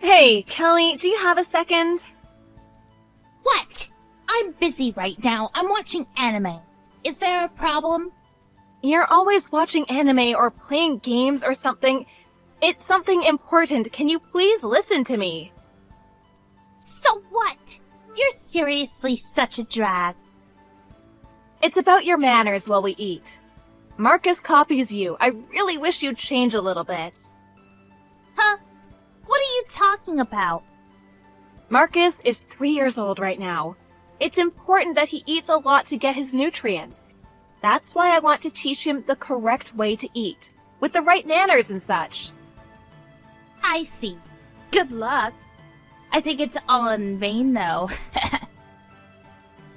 Hey, Kelly, do you have a second? What? I'm busy right now. I'm watching anime. Is there a problem? You're always watching anime or playing games or something. It's something important. Can you please listen to me? So what? You're seriously such a drag. It's about your manners while we eat. Marcus copies you. I really wish you'd change a little bit. Huh? What are you talking about? Marcus is 3 years old right now. It's important that he eats a lot to get his nutrients. That's why I want to teach him the correct way to eat, with the right manners and such. I see. Good luck. I think it's all in vain, though.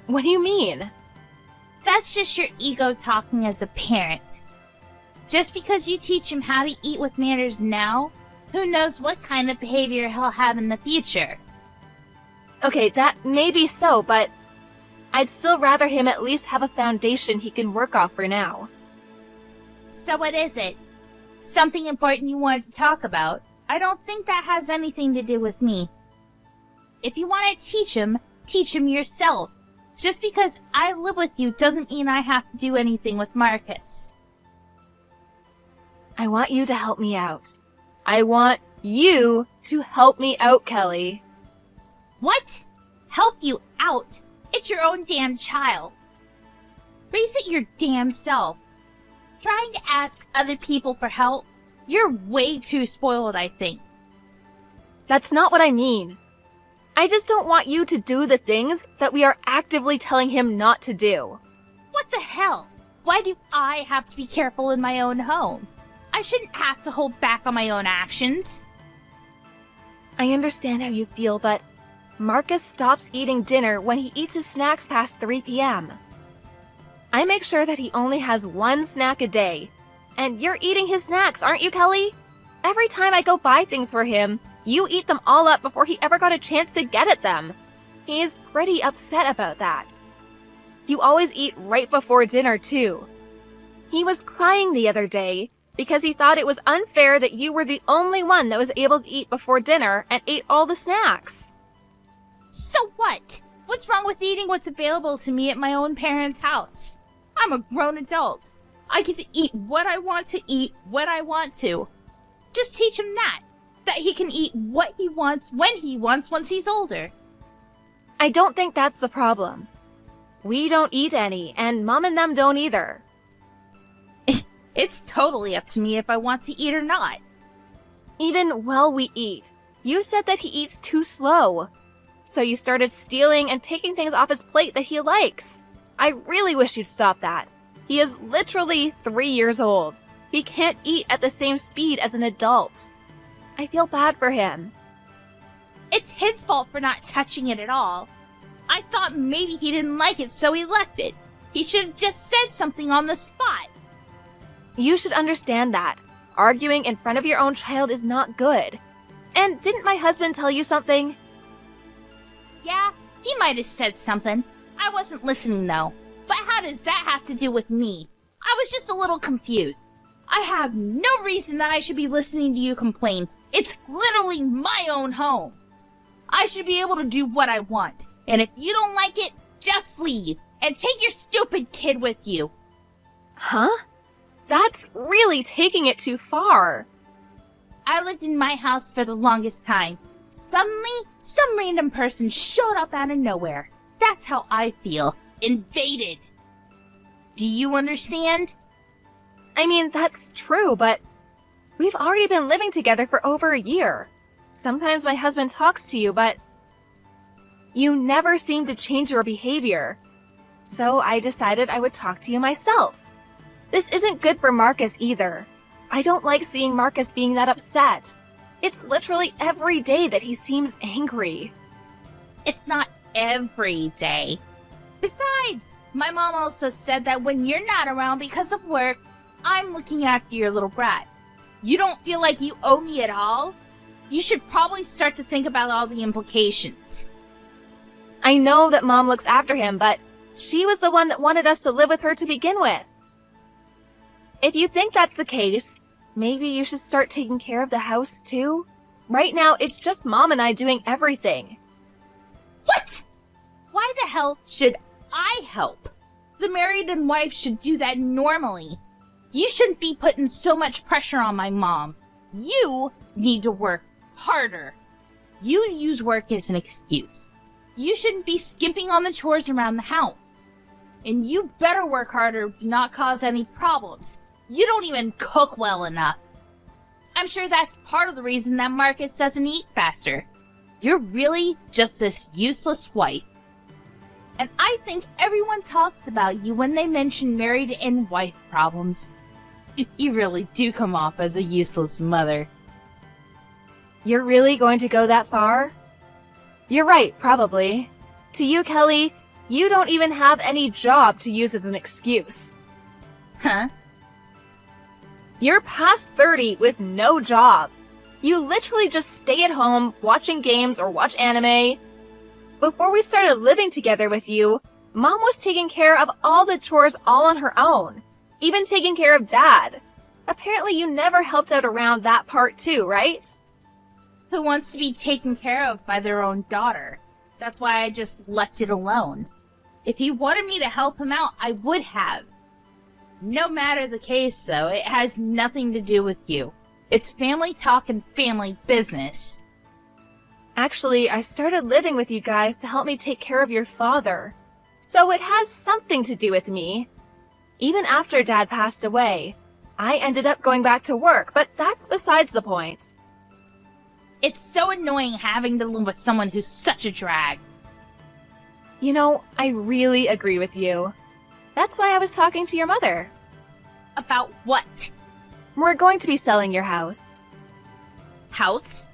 What do you mean? That's just your ego talking as a parent. Just because you teach him how to eat with manners now, who knows what kind of behavior he'll have in the future. Okay, that may be so, but I'd still rather him at least have a foundation he can work off for now. So what is it? Something important you wanted to talk about? I don't think that has anything to do with me. If you want to teach him yourself. Just because I live with you doesn't mean I have to do anything with Marcus. I want you to help me out. I want you to help me out, Kelly. What? Help you out? It's your own damn child. Raise it your damn self. Trying to ask other people for help? You're way too spoiled, I think. That's not what I mean. I just don't want you to do the things that we are actively telling him not to do. What the hell? Why do I have to be careful in my own home? I shouldn't have to hold back on my own actions. I understand how you feel, but Marcus stops eating dinner when he eats his snacks past 3 p.m. I make sure that he only has one snack a day. And you're eating his snacks, aren't you, Kelly? Every time I go buy things for him, you eat them all up before he ever got a chance to get at them. He's pretty upset about that. You always eat right before dinner, too. He was crying the other day because he thought it was unfair that you were the only one that was able to eat before dinner and ate all the snacks. So what? What's wrong with eating what's available to me at my own parents' house? I'm a grown adult. I get to eat what I want to eat when I want to. Just teach him that he can eat what he wants when he wants once he's older. I don't think that's the problem. We don't eat any, and Mom and them don't either. It's totally up to me if I want to eat or not. Even while we eat, you said that he eats too slow. So you started stealing and taking things off his plate that he likes. I really wish you'd stop that. He is literally 3 years old. He can't eat at the same speed as an adult. I feel bad for him. It's his fault for not touching it at all. I thought maybe he didn't like it, so he left it. He should have just said something on the spot. You should understand that. Arguing in front of your own child is not good. And didn't my husband tell you something? Yeah, he might have said something. I wasn't listening though. But how does that have to do with me? I was just a little confused. I have no reason that I should be listening to you complain. It's literally my own home. I should be able to do what I want. And if you don't like it, just leave. And take your stupid kid with you. Huh? That's really taking it too far. I lived in my house for the longest time. Suddenly, some random person showed up out of nowhere. That's how I feel. Invaded. Do you understand? I mean, that's true, but we've already been living together for over a year. Sometimes my husband talks to you, but you never seem to change your behavior. So I decided I would talk to you myself. This isn't good for Marcus either. I don't like seeing Marcus being that upset. It's literally every day that he seems angry. It's not every day. Besides, my mom also said that when you're not around because of work, I'm looking after your little brat. You don't feel like you owe me at all? You should probably start to think about all the implications. I know that Mom looks after him, but she was the one that wanted us to live with her to begin with. If you think that's the case, maybe you should start taking care of the house too? Right now, it's just Mom and I doing everything. What? Why the hell should I help? The married and wife should do that normally. You shouldn't be putting so much pressure on my mom. You need to work harder. You use work as an excuse. You shouldn't be skimping on the chores around the house. And you better work harder to not cause any problems. You don't even cook well enough. I'm sure that's part of the reason that Marcus doesn't eat faster. You're really just this useless wife. And I think everyone talks about you when they mention married and wife problems. You really do come off as a useless mother. You're really going to go that far? You're right, probably. To you, Kelly, you don't even have any job to use as an excuse. Huh? You're past 30 with no job. You literally just stay at home watching games or watch anime. Before we started living together with you, Mom was taking care of all the chores all on her own, even taking care of Dad. Apparently you never helped out around that part too, right? Who wants to be taken care of by their own daughter? That's why I just left it alone. If he wanted me to help him out, I would have. No matter the case, though, it has nothing to do with you. It's family talk and family business. Actually, I started living with you guys to help me take care of your father. So it has something to do with me. Even after Dad passed away, I ended up going back to work, but that's besides the point. It's so annoying having to live with someone who's such a drag. You know, I really agree with you. That's why I was talking to your mother. About what? We're going to be selling your house. House?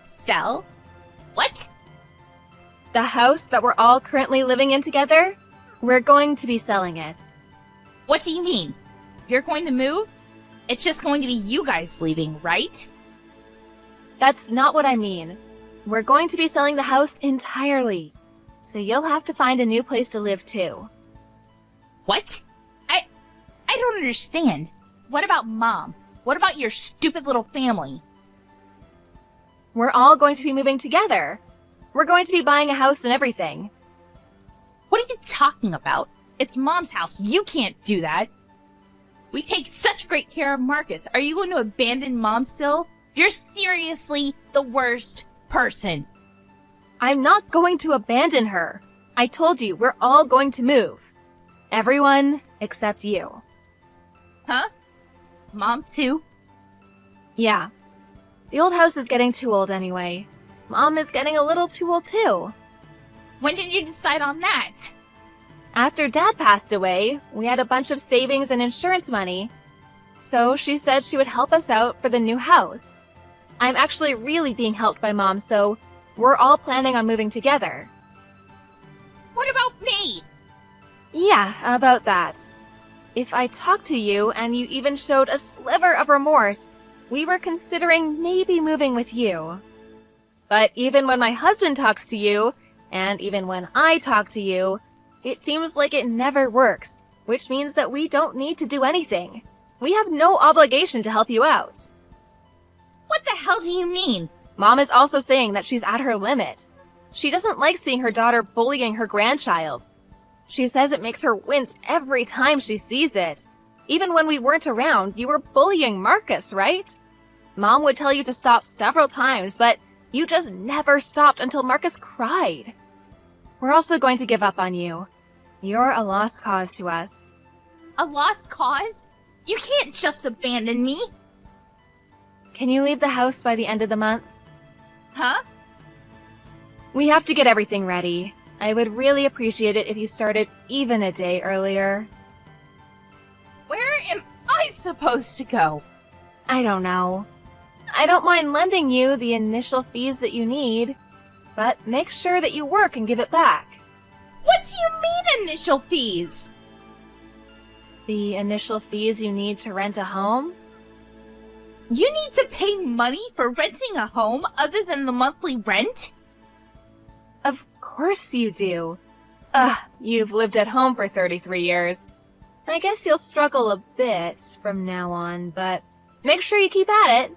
Sell? What? The house that we're all currently living in together, we're going to be selling it. What do you mean? You're going to move? It's just going to be you guys leaving, right? That's not what I mean. We're going to be selling the house entirely. So you'll have to find a new place to live too. What? I don't understand. What about Mom? What about your stupid little family? We're all going to be moving together. We're going to be buying a house and everything. What are you talking about? It's Mom's house. You can't do that. We take such great care of Marcus. Are you going to abandon Mom still? You're seriously the worst person. I'm not going to abandon her. I told you, we're all going to move. Everyone except you. Huh? Mom too? Yeah. The old house is getting too old anyway. Mom is getting a little too old too. When did you decide on that? After Dad passed away, we had a bunch of savings and insurance money. So she said she would help us out for the new house. I'm actually really being helped by Mom, so we're all planning on moving together. What about me? Yeah, about that. If I talked to you and you even showed a sliver of remorse, we were considering maybe moving with you. But even when my husband talks to you, and even when I talk to you, it seems like it never works, which means that we don't need to do anything. We have no obligation to help you out. What the hell do you mean? Mom is also saying that she's at her limit. She doesn't like seeing her daughter bullying her grandchild. She says it makes her wince every time she sees it. Even when we weren't around, you were bullying Marcus, right? Mom would tell you to stop several times, but you just never stopped until Marcus cried. We're also going to give up on you. You're a lost cause to us. A lost cause? You can't just abandon me. Can you leave the house by the end of the month? Huh? We have to get everything ready. I would really appreciate it if you started even a day earlier. Where am I supposed to go? I don't know. I don't mind lending you the initial fees that you need, but make sure that you work and give it back. What do you mean initial fees? The initial fees you need to rent a home? You need to pay money for renting a home other than the monthly rent? Of course you do. You've lived at home for 33 years. I guess you'll struggle a bit from now on, but make sure you keep at it.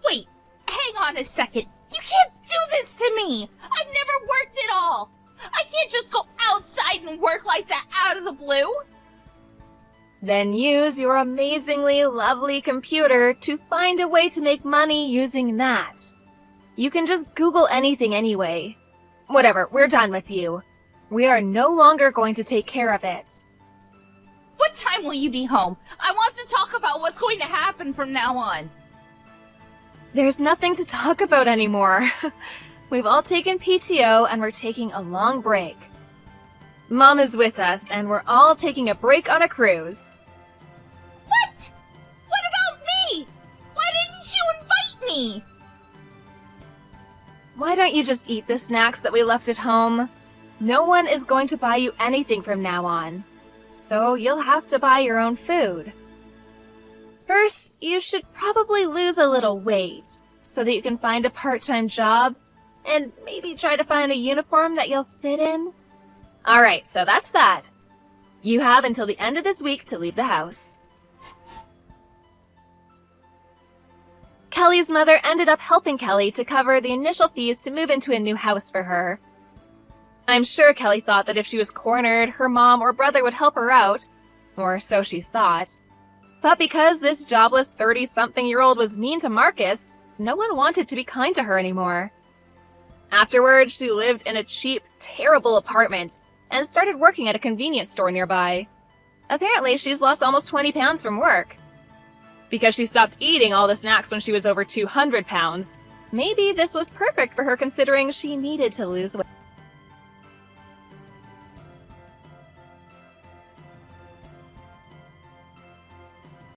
Wait, hang on a second. You can't do this to me. I've never worked at all. I can't just go outside and work like that out of the blue. Then use your amazingly lovely computer to find a way to make money using that. You can just Google anything anyway. Whatever, we're done with you. We are no longer going to take care of it. What time will you be home? I want to talk about what's going to happen from now on. There's nothing to talk about anymore. We've all taken PTO and we're taking a long break. Mom is with us and we're all taking a break on a cruise. What? What about me? Why didn't you invite me? Why don't you just eat the snacks that we left at home? No one is going to buy you anything from now on. So you'll have to buy your own food. First, you should probably lose a little weight so that you can find a part-time job and maybe try to find a uniform that you'll fit in. Alright, so that's that. You have until the end of this week to leave the house. Kelly's mother ended up helping Kelly to cover the initial fees to move into a new house for her. I'm sure Kelly thought that if she was cornered, her mom or brother would help her out, or so she thought. But because this jobless 30-something-year-old was mean to Marcus, no one wanted to be kind to her anymore. Afterwards, she lived in a cheap, terrible apartment and started working at a convenience store nearby. Apparently, she's lost almost 20 pounds from work. Because she stopped eating all the snacks when she was over 200 pounds, maybe this was perfect for her considering she needed to lose weight.